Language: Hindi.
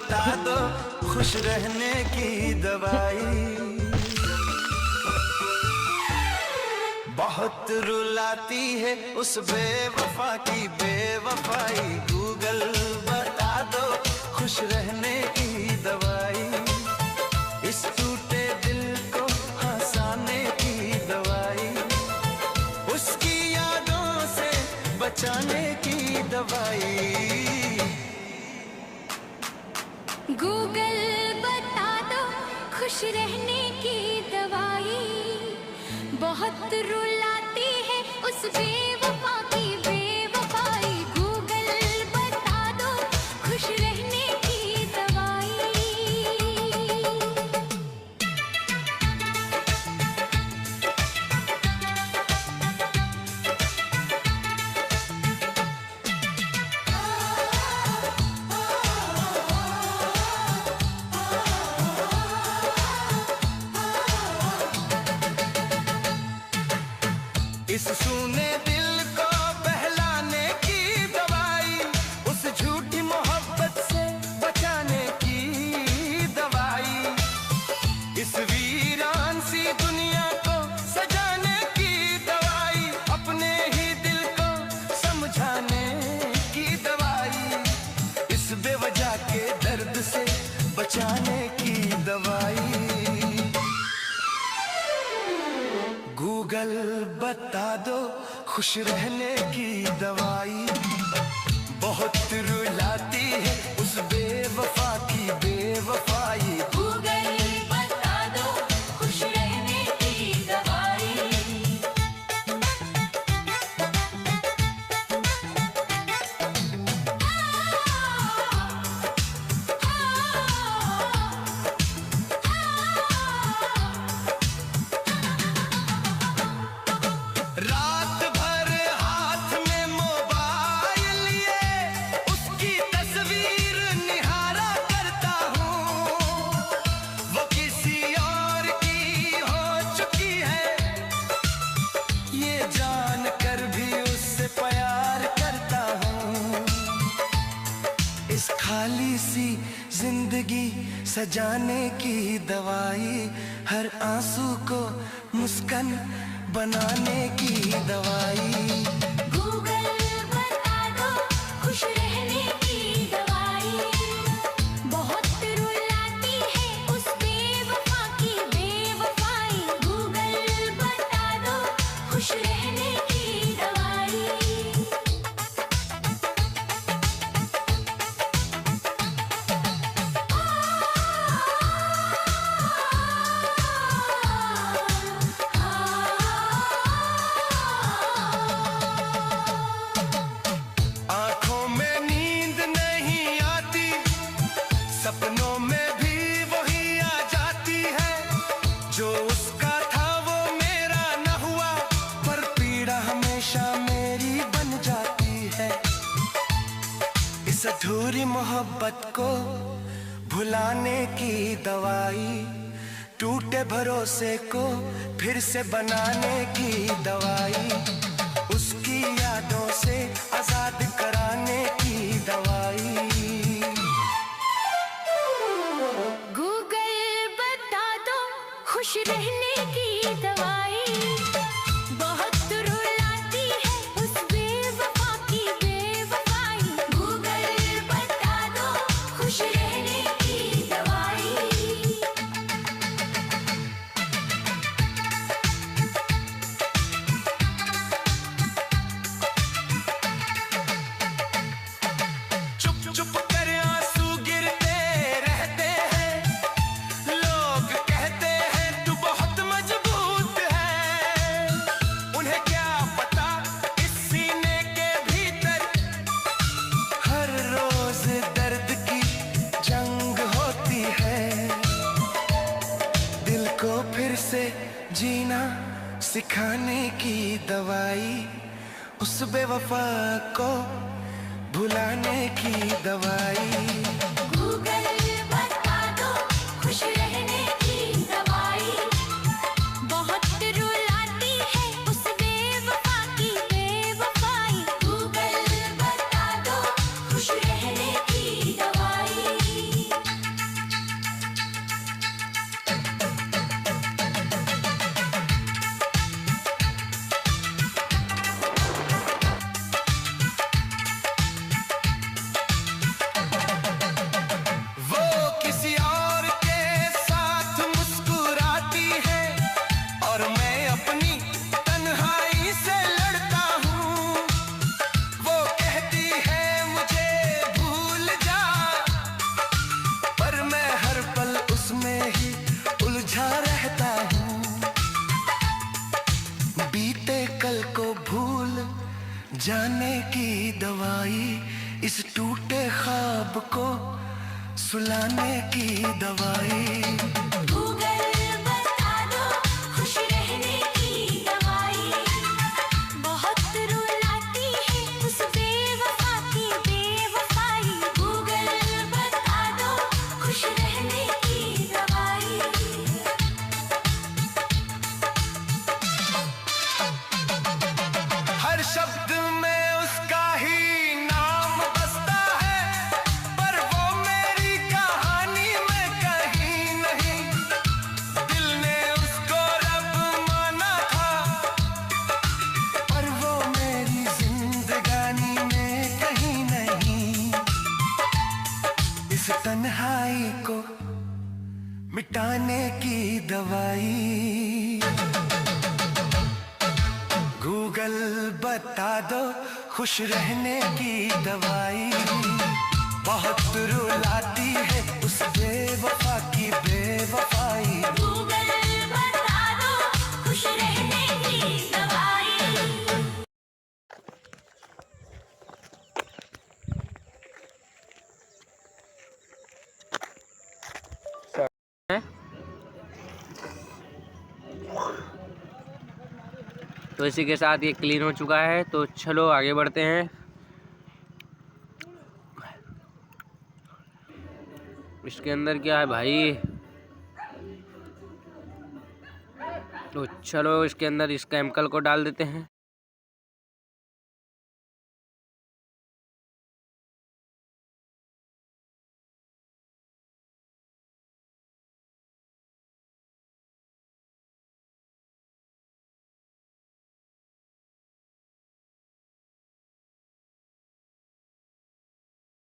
बता दो खुश रहने की दवाई। बहुत रुलाती है उस बेवफा की बेवफाई, गूगल बता दो खुश रहने की दवाई। इस टूटे दिल को हंसाने की दवाई, उसकी यादों से बचाने की दवाई। गूगल बता दो खुश रहने की दवाई। बहुत रुलाती है उस बेवफा की बेवफाई, गूगल बता दो खुश रहने की दवाई। इस सूने दिल को बहलाने की दवाई, उस झूठी मोहब्बत से बचाने की दवाई। इस वीरान सी दुनिया को सजाने की दवाई, अपने ही दिल को समझाने की दवाई। इस बेवजह के दर्द से बचाने की दवाई। गूगल बता दो खुश रहने की दवाई। बहुत रुलाती है उस बेवफा की बेवफाई, गूगल बता दो खुश रहने की दवाई। रात भर हाथ में मोबाइल लिए उसकी तस्वीर निहारा करता हूँ। वो किसी और की हो चुकी है, ये जान कर भी उससे प्यार करता हूँ। इस खाली सी जिंदगी सजाने की दवाई, हर आंसू को मुस्कान बनाने की दवाई। गूगल बता दो खुश रहने की दवाई। बहुत रुलाती है उस बेवफा की बेवफाई, गूगल बता दो खुश रहने की दवाई। आंखों में नींद नहीं आती, सपनों में भी वही आ जाती है। जो उसका था वो मेरा न हुआ, पर पीड़ा हमेशा मेरी बन जाती है। इस अधूरी मोहब्बत को भुलाने की दवाई, टूटे भरोसे को फिर से बनाने की दवाई, उसकी यादों से आजाद कराने की दवाई। गूगल बता दो खुश रहने की दवाई। बहुत रुलाती है उस बेवफा की बेवफाई, गूगल बता दो खुश रहने की दवाई। चुप चुप कर आंसू गिरते रहते हैं, लोग कहते हैं तू बहुत मजबूत है। उन्हें क्या पता इस सीने के भीतर हर रोज दर्द की जंग होती है। दिल को फिर से जीना सिखाने की दवाई, उस बेवफा को भुलाने की दवाई। गूगल बता दो खुश रहने की दवाई। बहुत रुलाती है उस बेवफा की बेवफाई, गूगल बता दो खुश रहने की दवाई। जाने की दवाई, इस टूटे ख्वाब को सुलाने की दवाई। गूगल बता दो खुश रहने की दवाई, बहुत रुलाती है उस बेवफा की बेवफाई। गूगल बता दो खुश रहने की दवाई। हर शब्द में उसका ही नाम बसता है, पर वो मेरी कहानी में कहीं नहीं। दिल ने उसको रब माना था, पर वो मेरी जिंदगानी में कहीं नहीं। इस तन्हाई को मिटाने की दवाई। गूगल बता दो खुश रहने की दवाई, बहुत रुलाती है उस बेवफा की बेवफाई। गूगल बता दो खुश रहने की दवाई। तो इसी के साथ ये क्लीन हो चुका है, तो चलो आगे बढ़ते हैं। इसके अंदर क्या है भाई? तो चलो इसके अंदर इस केमिकल को डाल देते हैं।